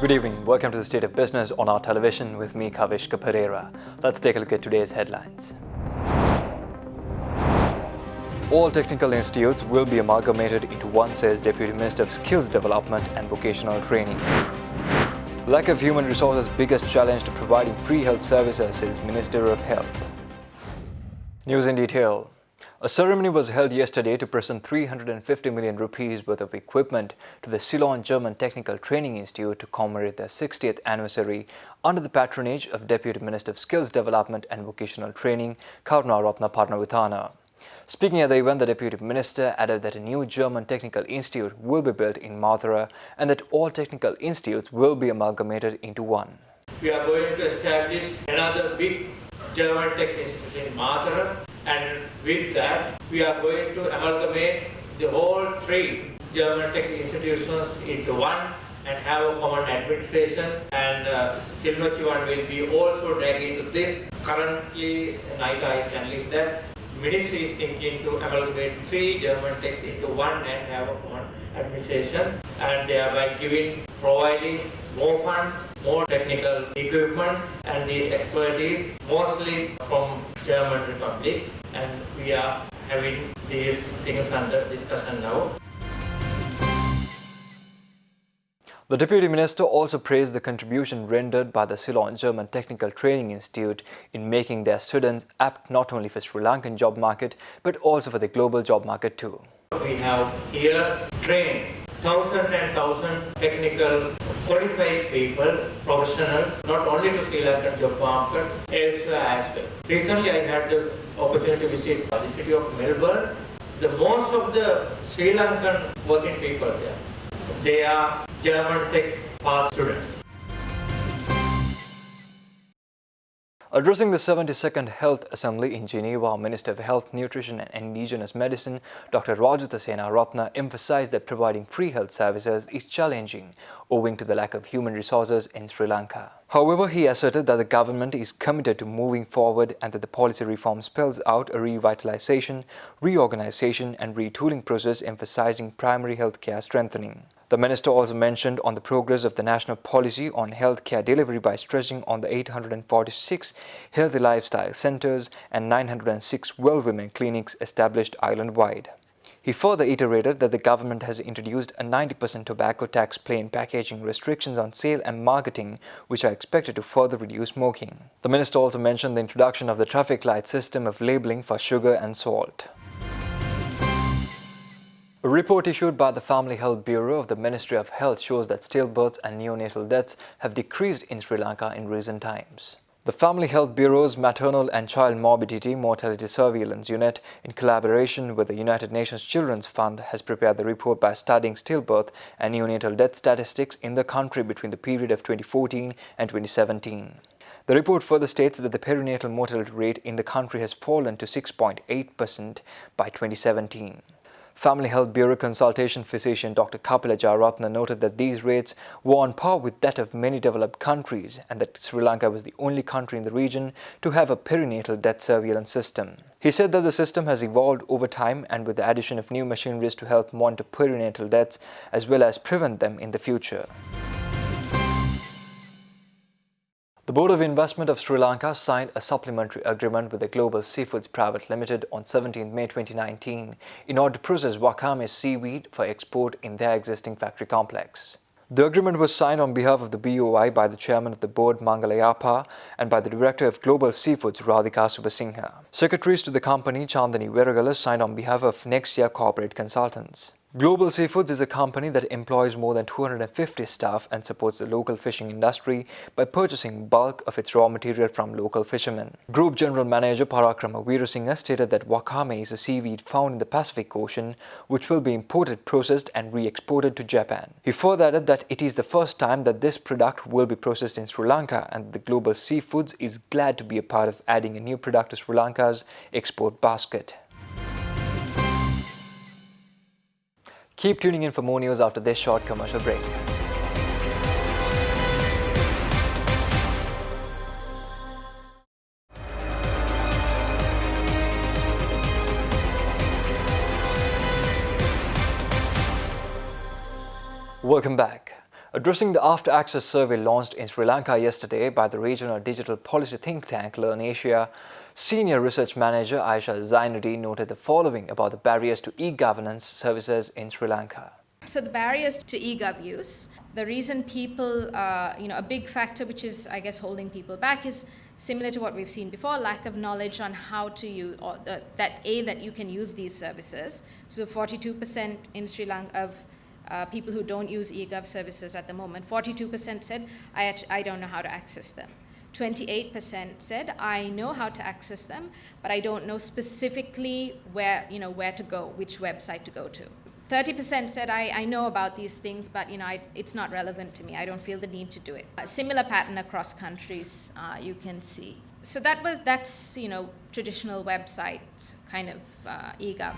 Good evening. Welcome to the State of Business on our television with me, Kavishka Pereira. Let's take a look at today's headlines. All technical institutes will be amalgamated into one, says Deputy Minister of Skills Development and Vocational Training. Lack of human resources biggest challenge to providing free health services, says Minister of Health. News in detail. A ceremony was held yesterday to present 350 million rupees worth of equipment to the Ceylon German Technical Training Institute to commemorate their 60th anniversary under the patronage of Deputy Minister of Skills Development and Vocational Training, Karunaratna Parnavithana. Speaking at the event, the Deputy Minister added that a new German Technical Institute will be built in Mathura and that all technical institutes will be amalgamated into one. We are going to establish another big German Tech Institute in Mathura, and with that we are going to amalgamate the whole three German Tech institutions into one and have a common administration, and Kilnochi one will be also dragged into this. Currently NITA is handling that. Ministry is thinking to amalgamate three German techs into one and have a common administration, and thereby providing more funds, more technical equipments and the expertise, mostly from German Republic, and we are having these things under discussion now. The Deputy Minister also praised the contribution rendered by the Ceylon German Technical Training Institute in making their students apt not only for Sri Lankan job market but also for the global job market too. We have here trained thousands and thousands technical qualified people, professionals, not only to Sri Lankan job market, elsewhere as well. Recently I had the opportunity to visit the city of Melbourne. Most of the Sri Lankan working people there, they are German Tech pass students. Addressing the 72nd Health Assembly in Geneva, Minister of Health, Nutrition and Indigenous Medicine, Dr. Rajatha Senaratne emphasized that providing free health services is challenging owing to the lack of human resources in Sri Lanka. However, he asserted that the government is committed to moving forward and that the policy reform spells out a revitalization, reorganization and retooling process emphasizing primary health care strengthening. The minister also mentioned on the progress of the national policy on healthcare delivery by stressing on the 846 healthy lifestyle centers and 906 well women clinics established island-wide. He further iterated that the government has introduced a 90% tobacco tax plain packaging restrictions on sale and marketing, which are expected to further reduce smoking. The minister also mentioned the introduction of the traffic light system of labeling for sugar and salt. A report issued by the Family Health Bureau of the Ministry of Health shows that stillbirths and neonatal deaths have decreased in Sri Lanka in recent times. The Family Health Bureau's Maternal and Child Morbidity Mortality Surveillance Unit, in collaboration with the United Nations Children's Fund, has prepared the report by studying stillbirth and neonatal death statistics in the country between the period of 2014 and 2017. The report further states that the perinatal mortality rate in the country has fallen to 6.8% by 2017. Family Health Bureau consultation physician Dr. Kapila Jayaratne noted that these rates were on par with that of many developed countries and that Sri Lanka was the only country in the region to have a perinatal death surveillance system. He said that the system has evolved over time and with the addition of new machineries to help monitor perinatal deaths as well as prevent them in the future. The Board of Investment of Sri Lanka signed a supplementary agreement with the Global Seafoods Private Limited on 17 May 2019 in order to process wakame seaweed for export in their existing factory complex. The agreement was signed on behalf of the BOI by the chairman of the board Mangalayapa and by the director of Global Seafoods Radhika Subasinghe. Secretaries to the company Chandani Veragala signed on behalf of Nexia Corporate Consultants. Global Seafoods is a company that employs more than 250 staff and supports the local fishing industry by purchasing bulk of its raw material from local fishermen. Group General Manager Parakrama Veerasinghe stated that wakame is a seaweed found in the Pacific Ocean which will be imported, processed and re-exported to Japan. He further added that it is the first time that this product will be processed in Sri Lanka and the Global Seafoods is glad to be a part of adding a new product to Sri Lanka's export basket. Keep tuning in for more news after this short commercial break. Welcome back. Addressing the After Access survey launched in Sri Lanka yesterday by the regional digital policy think tank Learn Asia, Senior Research Manager Ayesha Zainuddin noted the following about the barriers to e-governance services in Sri Lanka. So the barriers to e-gov use, the reason people, a big factor which is, I guess, holding people back is similar to what we've seen before, lack of knowledge on how to use, or that you can use these services. So 42% in Sri Lanka of people who don't use e-gov services at the moment, 42% said, I don't know how to access them. 28% said, I know how to access them, but I don't know specifically where to go, which website to go to. 30% said, I know about these things, but it's not relevant to me. I don't feel the need to do it. A similar pattern across countries you can see. So that's traditional website kind of e-gov.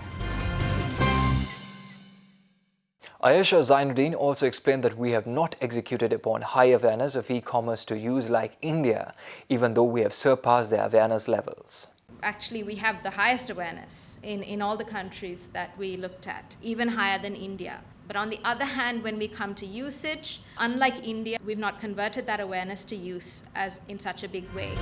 Ayesha Zainuddin also explained that we have not executed upon high awareness of e-commerce to use like India, even though we have surpassed their awareness levels. Actually, we have the highest awareness in all the countries that we looked at, even higher than India. But on the other hand, when we come to usage, unlike India, we've not converted that awareness to use as in such a big way.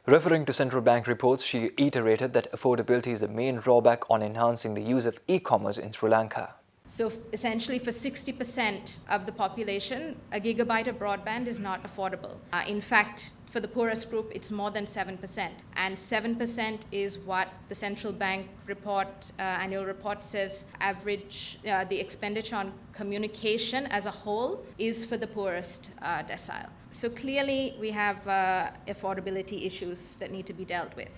Referring to central bank reports, she iterated that affordability is the main drawback on enhancing the use of e-commerce in Sri Lanka. So essentially for 60% of the population, a gigabyte of broadband is not affordable. In fact, for the poorest group, it's more than 7%. And 7% is what the central bank annual report says average, the expenditure on communication as a whole is for the poorest decile. So clearly we have affordability issues that need to be dealt with.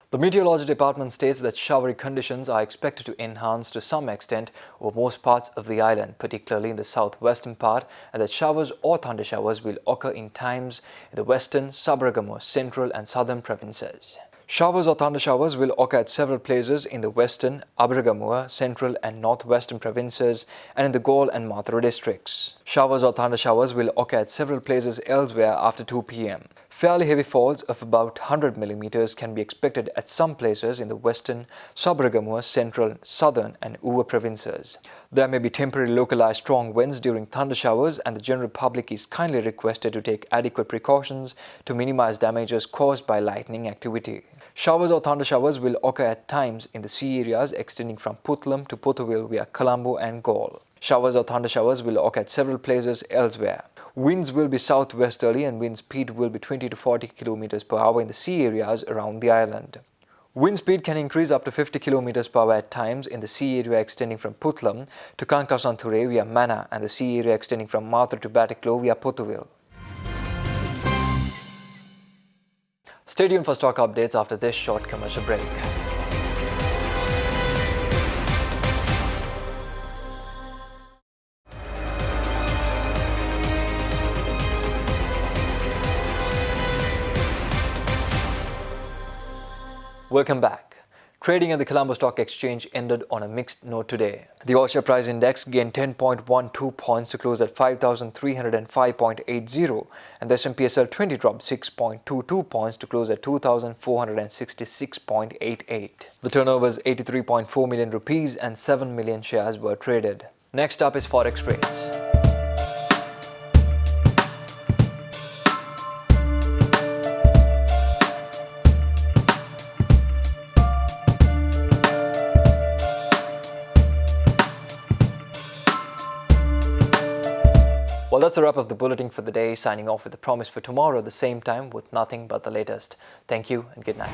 The Meteorology Department states that showery conditions are expected to enhance to some extent over most parts of the island, particularly in the southwestern part, and that showers or thunder showers will occur in times in the western, Sabaragamuwa, central and southern provinces. Showers or thunder showers will occur at several places in the western, Abaragamuwa, central and northwestern provinces and in the Galle and Mathura districts. Showers or thunder showers will occur at several places elsewhere after 2 p.m. Fairly heavy falls of about 100 millimeters can be expected at some places in the western, Sabaragamuwa, central, southern and Uva provinces. There may be temporary localized strong winds during thunder showers, and the general public is kindly requested to take adequate precautions to minimize damages caused by lightning activity. Showers or thunder showers will occur at times in the sea areas extending from Puttalam to Pothuwil via Colombo and Galle. Showers or thunder showers will occur at several places elsewhere. Winds will be southwesterly and wind speed will be 20 to 40 km per hour in the sea areas around the island. Wind speed can increase up to 50 km per hour at times in the sea area extending from Puttalam to Kankasanthure via Mana and the sea area extending from Mathura to Batticaloa via Pothuwil. Stay tuned for stock updates after this short commercial break. Welcome back. Trading at the Colombo Stock Exchange ended on a mixed note today. The All-Share Price Index gained 10.12 points to close at 5,305.80 and the S&P SL 20 dropped 6.22 points to close at 2,466.88. The turnover was 83.4 million rupees and 7 million shares were traded. Next up is Forex rates. Well, that's a wrap of the bulletin for the day, signing off with a promise for tomorrow at the same time with nothing but the latest. Thank you and good night.